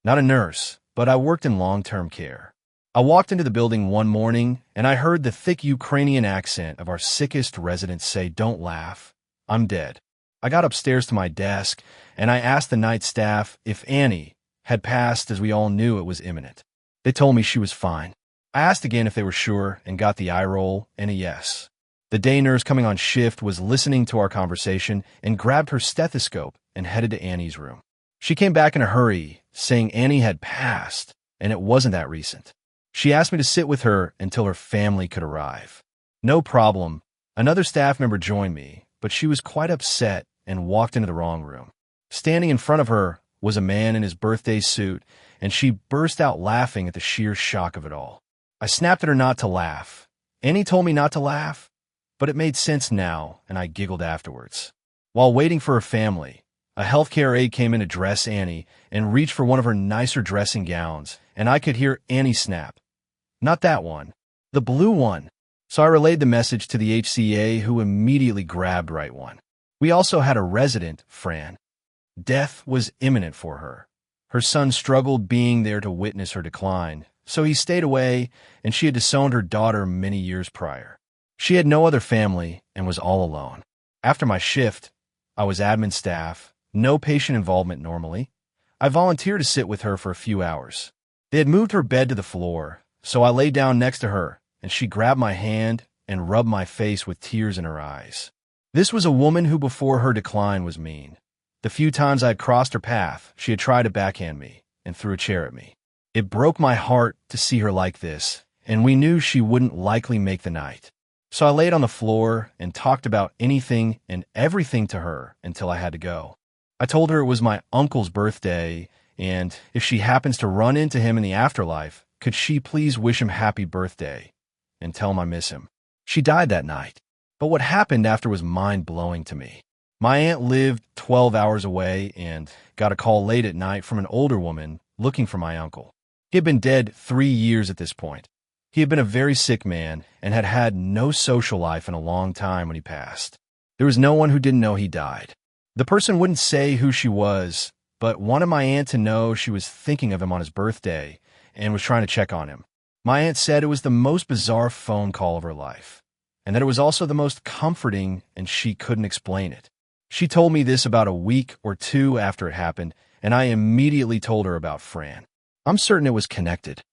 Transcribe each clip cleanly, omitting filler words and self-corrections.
not a nurse, but I worked in long-term care. I walked into the building one morning, and I heard the thick Ukrainian accent of our sickest residents say, "Don't laugh, I'm dead." I got upstairs to my desk, and I asked the night staff if Annie had passed, as we all knew it was imminent. They told me she was fine. I asked again if they were sure and got the eye roll and a yes. The day nurse coming on shift was listening to our conversation and grabbed her stethoscope and headed to Annie's room. She came back in a hurry, saying Annie had passed, and it wasn't that recent. She asked me to sit with her until her family could arrive. No problem. Another staff member joined me, but she was quite upset and walked into the wrong room. Standing in front of her was a man in his birthday suit, and she burst out laughing at the sheer shock of it all. I snapped at her not to laugh. Annie told me not to laugh, but it made sense now, and I giggled afterwards. While waiting for her family, a healthcare aide came in to dress Annie and reached for one of her nicer dressing gowns, and I could hear Annie snap. "Not that one. The blue one." So I relayed the message to the HCA, who immediately grabbed right one. We also had a resident, Fran. Death was imminent for her. Her son struggled being there to witness her decline, so he stayed away, and she had disowned her daughter many years prior. She had no other family and was all alone. After my shift, I was admin staff, no patient involvement normally. I volunteered to sit with her for a few hours. They had moved her bed to the floor, so I lay down next to her, and she grabbed my hand and rubbed my face with tears in her eyes. This was a woman who before her decline was mean. The few times I had crossed her path, she had tried to backhand me and threw a chair at me. It broke my heart to see her like this, and we knew she wouldn't likely make the night. So I laid on the floor and talked about anything and everything to her until I had to go. I told her it was my uncle's birthday, and if she happens to run into him in the afterlife, could she please wish him happy birthday and tell him I miss him. She died that night, but what happened after was mind-blowing to me. My aunt lived 12 hours away and got a call late at night from an older woman looking for my uncle. He had been dead 3 years at this point. He had been a very sick man and had had no social life in a long time when he passed. There was no one who didn't know he died. The person wouldn't say who she was, but wanted my aunt to know she was thinking of him on his birthday and was trying to check on him. My aunt said it was the most bizarre phone call of her life, and that it was also the most comforting, and she couldn't explain it. She told me this about a week or two after it happened, and I immediately told her about Fran. I'm certain it was connected.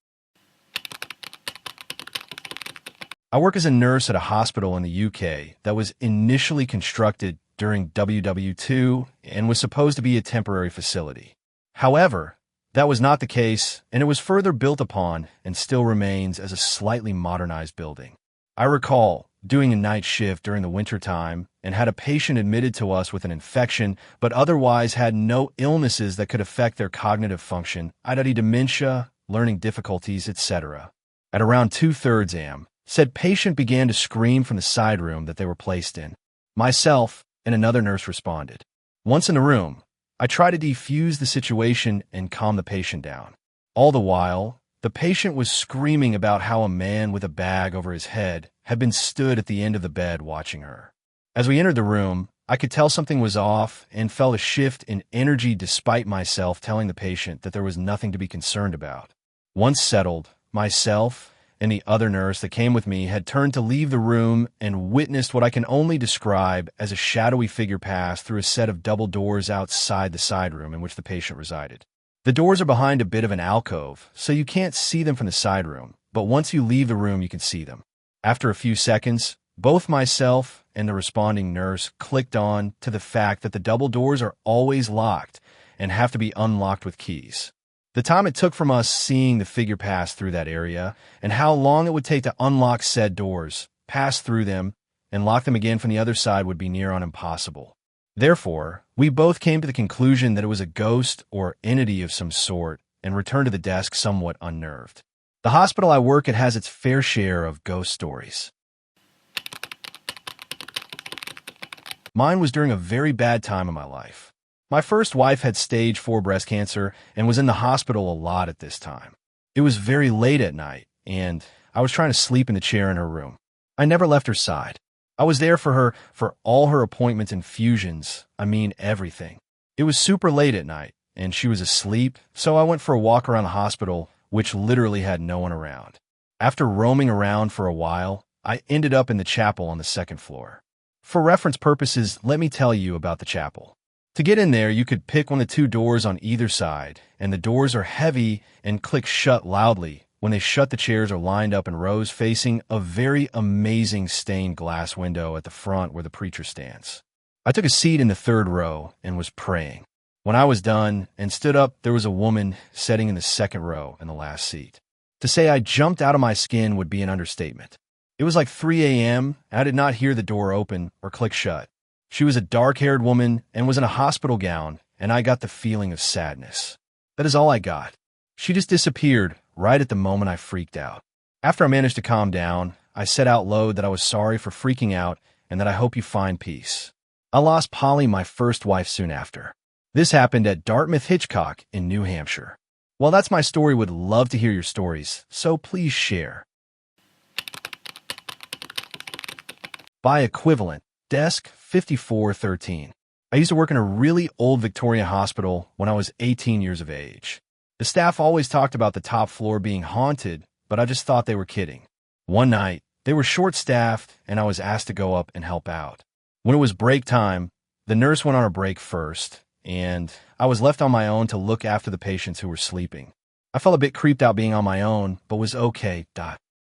I work as a nurse at a hospital in the UK that was initially constructed during WW2 and was supposed to be a temporary facility. However, that was not the case, and it was further built upon and still remains as a slightly modernized building. I recall doing a night shift during the winter time and had a patient admitted to us with an infection, but otherwise had no illnesses that could affect their cognitive function, i.e. dementia, learning difficulties, etc. At around 2:30 a.m., said patient began to scream from the side room that they were placed in. Myself and another nurse responded. Once in the room, I tried to defuse the situation and calm the patient down. All the while, the patient was screaming about how a man with a bag over his head had been stood at the end of the bed watching her. As we entered the room, I could tell something was off and felt a shift in energy despite myself telling the patient that there was nothing to be concerned about. Once settled, myself and the other nurse that came with me had turned to leave the room and witnessed what I can only describe as a shadowy figure pass through a set of double doors outside the side room in which the patient resided. The doors are behind a bit of an alcove, so you can't see them from the side room, but once you leave the room, you can see them. After a few seconds, both myself and the responding nurse clicked on to the fact that the double doors are always locked and have to be unlocked with keys. The time it took from us seeing the figure pass through that area and how long it would take to unlock said doors, pass through them, and lock them again from the other side would be near on impossible. Therefore, we both came to the conclusion that it was a ghost or entity of some sort and returned to the desk somewhat unnerved. The hospital I work at has its fair share of ghost stories. Mine was during a very bad time in my life. My first wife had stage 4 breast cancer and was in the hospital a lot at this time. It was very late at night, and I was trying to sleep in the chair in her room. I never left her side. I was there for her for all her appointments and fusions, I mean everything. It was super late at night, and she was asleep, so I went for a walk around the hospital, which literally had no one around. After roaming around for a while, I ended up in the chapel on the second floor. For reference purposes, let me tell you about the chapel. To get in there, you could pick one of the two doors on either side, and the doors are heavy and click shut loudly. When they shut, the chairs are lined up in rows facing a very amazing stained glass window at the front where the preacher stands. I took a seat in the third row and was praying. When I was done and stood up, there was a woman sitting in the second row in the last seat. To say I jumped out of my skin would be an understatement. It was like 3 a.m., and I did not hear the door open or click shut. She was a dark-haired woman and was in a hospital gown, and I got the feeling of sadness. That is all I got. She just disappeared right at the moment I freaked out. After I managed to calm down, I said out loud that I was sorry for freaking out and that I hope you find peace. I lost Polly, my first wife, soon after. This happened at Dartmouth Hitchcock in New Hampshire. Well, that's my story. Would love to hear your stories, so please share. By equivalent, desk 5413. I used to work in a really old Victorian hospital when I was 18 years of age. The staff always talked about the top floor being haunted, but I just thought they were kidding. One night, they were short-staffed, and I was asked to go up and help out. When it was break time, the nurse went on a break first, and I was left on my own to look after the patients who were sleeping. I felt a bit creeped out being on my own, but was okay.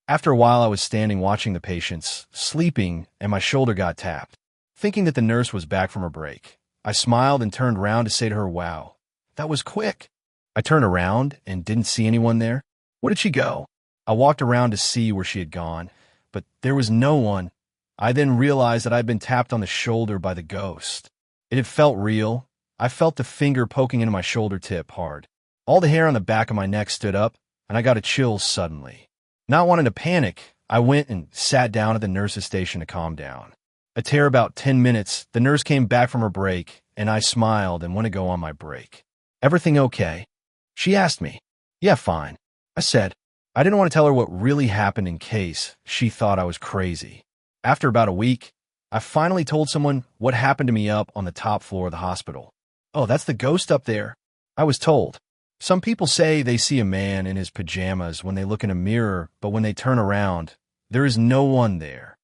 After a while, I was standing watching the patients, sleeping, and my shoulder got tapped. Thinking that the nurse was back from her break, I smiled and turned around to say to her, "Wow, that was quick." I turned around and didn't see anyone there. Where did she go? I walked around to see where she had gone, but there was no one. I then realized that I'd been tapped on the shoulder by the ghost. It had felt real. I felt the finger poking into my shoulder tip hard. All the hair on the back of my neck stood up, and I got a chill suddenly. Not wanting to panic, I went and sat down at the nurse's station to calm down. It took about 10 minutes. The nurse came back from her break, and I smiled and went to go on my break. "Everything okay?" She asked me. "Yeah, fine," I said. I didn't want to tell her what really happened in case she thought I was crazy. After about a week, I finally told someone what happened to me up on the top floor of the hospital. "Oh, that's the ghost up there," I was told. Some people say they see a man in his pajamas when they look in a mirror, but when they turn around, there is no one there.